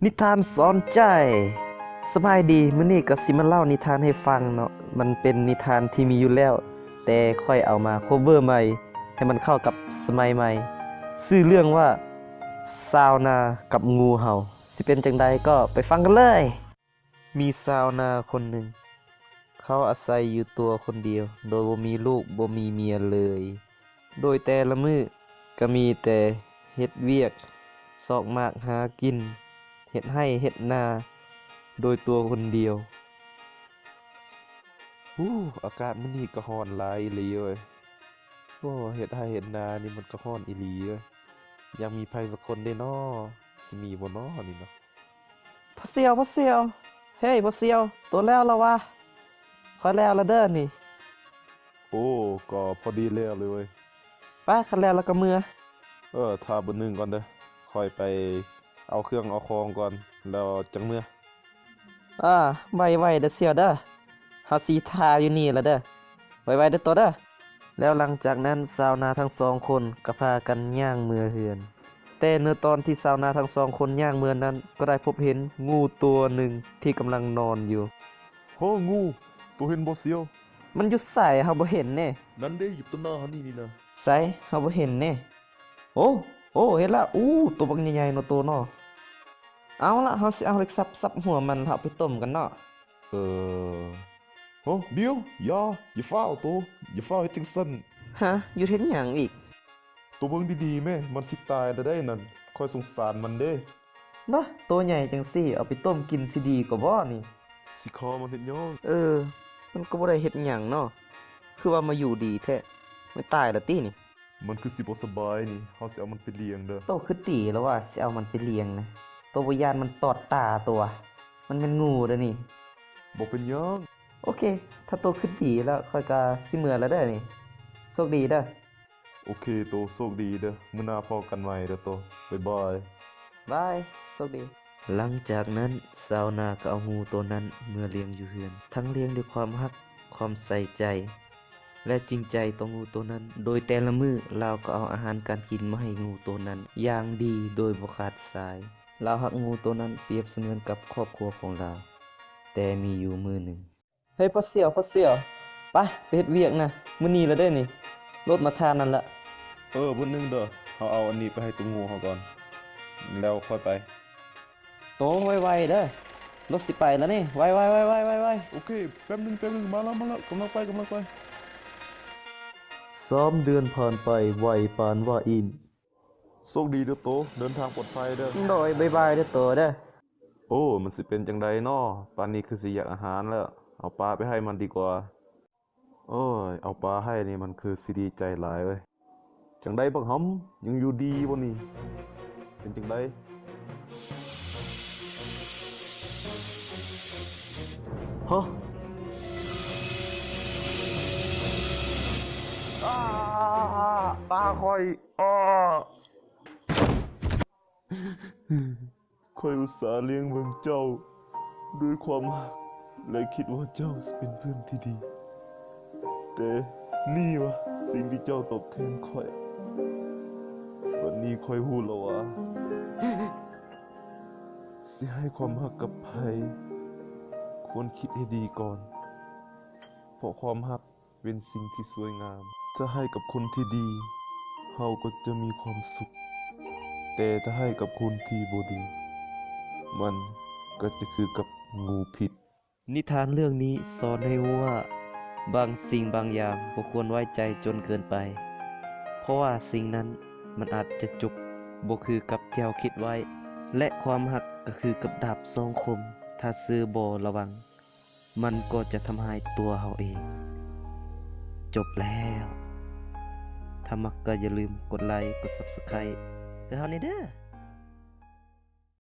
นิทานสอนใจสบายดีมื้อนี้ก็สิมาเล่านิทานให้ฟังเนาะมันเป็นนิทานที่มีอยู่แล้วแต่ค่อยเอามาคัฟเวอร์ใหม่ให้มันเข้ากับสมัยใหม่ชื่อเรื่องว่าชาวนากับงูเห่าสิเป็นจังใดก็ไปฟังกันเลยมีชาวนาคนหนึ่งเขาอาศัยอยู่ตัวคนเดียวโดยบ่มีลูกบ่มีเมียเลยโดยแต่ละมื้อก็มีแต่เฮ็ดเวียกซอกมากหากินเฮ็ดไร่เฮ็ดนาโดยตัวคนเดียวอากาศมื้อนี้ก็ร้อนหลายอีหลีเว้ยโอ้เฮ็ดไร่เฮ็ดนานี่มันก็ร้อนอีหลีเว้ยอยากมีไผสักคนเด้น้อสิมีบ่น้อนี่เนาะพ่อเสี่ยวเฮ้ยพ่อเสี่ยวตัวแล้ววะค่อยแล้วเด้อนี่โอ้ก็พอดีแล้วเลยเว้ยไปคันแล้วก็เมื่อท่าเบิ่นึงก่อนเด้อค่อยไปเอาเครื่องเอาของก่อนแล้วจังเมื่ออ่าไวๆเด้อเสี่ยวเด้อเฮาสิท่าอยู่นี่ละเด้อไวๆเด้อตัวเด้อแล้วหลังจากนั้นชาวนาทั้งสองคนก็พากันย่างเมือเฮือนแต่ในตอนที่ชาวนาทั้งสองคนย่างเมือนั้นก็ได้พบเห็นงูตัวหนึ่งที่กำลังนอนอยู่โหงูตัวเห็นบ่เสียวมันอยู่ไสเฮาบ่เห็นแน่ นั่นเด้อยู่ต้นหน้าเฮานี่นะไสเฮาบ่เห็นแน่โอ้เห็นแล้วตัวบักใหญ่ๆเนาะตัวเนาะเอาล่ะเฮาสิเอาเหล็กสับหัวมันแล้วเอาไปต้มกันเนาะเออโอ้เดี๋ยวอย่าฟ้าวตัวอย่าฟ้าวเฮ็ดจังซั่นฮะอยู่เฮ็ดหยังอีกตัวเบิ่งดีๆแม่มันสิตายแล้วได้นั่นค่อยสงสารมันเด้บ่ตัวใหญ่จังซี่เอาไปต้มกินสิดีกว่าบ่นี่สิคอมันเฮ็ดหยังมันก็บ่ได้เฮ็ดหยังเนาะคือว่ามาอยู่ดีแท้ไม่ตายแล้วตินี่มันคือสิบ่สบายนี่เฮาสิเอามันไปเลี้ยงเด้อโตคือตีแล้วว่าสิเอามันไปเลี้ยงนะโตบ่ย้านมันตอดตาตัว มันเป็นงูเด้อนี่บ่เป็นหยังโอเคถ้าโตคือดีแล้วค่อยก็สิเมื่อแล้วเด้อนี่โชคดีเด้อโอเคโตโชคดีเด้อมื้อหน้าพอกันใหม่เด้อโตบ๊ายบายบายโชคดีหลังจากนั้นชาวนาก็เอางูตัวนั้นเมื่อเลี้ยงอยู่เฮือนทั้งเลี้ยงด้วยความรักความใส่ใจและจริงใจต่องูตัวนั้นโดยแต่ละมื้อเราก็เอาอาหารการกินมาให้งูตัวนั้นอย่างดีโดยบ่ขาดสายเรารักงูตัวนั้นเปรียบเสมือนกับครอบครัวของเราแต่มีอยู่มื้อหนึ่งเฮ้ยพ่อเสี่ยวไปเฮ็ดเวียกนะมื้อนี้แล้วเด้นี่รถมาทานนั่นละเบิ่นนึงเด้อเฮาเอาอันนี้ไปให้ตัวงูเฮาก่อนแล้วค่อยไปโตไวๆเด้อรถสิไปแล้วนี่ไวๆๆๆๆโอเคแป๊บนึงมาแล้วกำลังไป3 เดือนผ่านไปไวปานว่าอินโชคดีเด้อโตเดินทางปลอดภัยเด้อโดยบ๊ายบายเด้อโตเด้อมันสิเป็นจังไดน้อปานนี้คือสิอยากอาหารแล้วเอาปลาไปให้มันดีกว่าเอาปลาให้นี่มันคือสิดีใจหลายเว้ยจังไดบักหำยังอยู่ดีบ่นี่เป็นจังไดฮะอ้าตาคอยข้อยอุตส่าห์เลี้ยงเบิ่งเจ้าด้วยความรักและคิดว่าเจ้าสิเป็นเพื่อนที่ดีแต่นี่วะสิ่งที่เจ้าตอบแทนข้อยวันนี้ข้อยรู้แล้วว่าสิให้ความรักกับไผควรคิดให้ดีก่อนเพราะความรักเป็นสิ่งที่สวยงามถ้าให้กับคนที่ดีเฮาก็จะมีความสุขแต่ถ้าให้กับคนที่บ่ดีมันก็จะคือกับงูพิษนิทานเรื่องนี้สอนให้รู้ว่าบางสิ่งบางอย่างบ่ควรไว้ใจจนเกินไปเพราะว่าสิ่งนั้นมันอาจจะจบบ่คือกับที่เราคิดไว้และความรักก็คือกับดาบสองคมถ้าซื้อบ่ระวังมันก็จะทำให้ตัวเราเองจบแล้วถ้ามักก็อย่าลืมกดไลค์กด Subscribe ให้เราหน่อยเด้อ